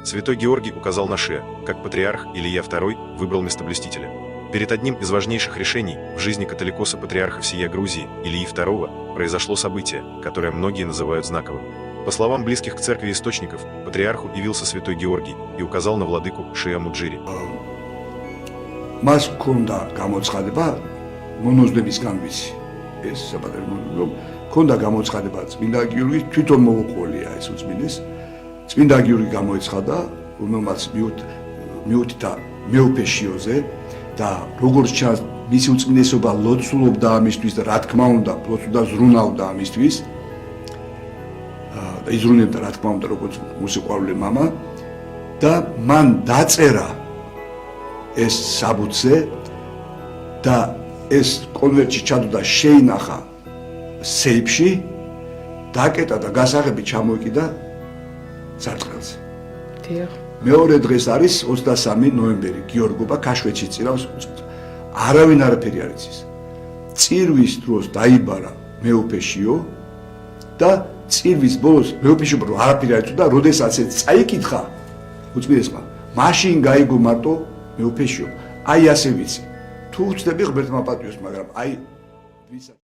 Святой Георгий указал на Шиа, как патриарх Илья II выбрал местоблюстителя. Перед одним из важнейших решений в жизни католикоса-патриарха всея Грузии Ильи II произошло событие, которое многие называют знаковым. По словам близких к церкви источников, патриарху явился святой Георгий и указал на владыку Шиа Муджири. მას ქონდა გამოცხადება მონოზდებისგან ვიცი ეს საპატრიარქო ქონდა გამოცხადება წმინდა გიორგის თვითონ მოუყოლია ეს უწმინდეს წმინდა გიორგი გამოეცხადა რომელმაც მიუთითა მეუფეშიოზე და როგორც ჩანს მისი უწმინდესობა ლოცულობდა ამისთვის და რა თქმა უნდა ლოცულობდა ზრუნავდა ამისთვის და იზრუნებდა რა თქმა უნდა როგორც მუსიყვარული მამა და მან დაწერა ეს საბუთზე და ეს კონვერტში ჩადოდა შეინახა სეიფში დაკეტა და გასაღები ჩამოიკიდა სარტყელზე. მეორე დღეს არის 23 ნოემბერი გიორგობა ქაშვეთში წირავს არავინ არაფერი არ იცის. წირვის დროს დაიბარა მეუფეშიო და წირვის ბოლოს მეუფეშიო არაფერი არ იცოდა და როდესაც წაიკითხა უწმინდესმა მაშინ გაიგო მარტო მეუფეშიო, აი ასე ვიცი. თუ ვწდები ღმერთმა პატიოს, მაგრამ აი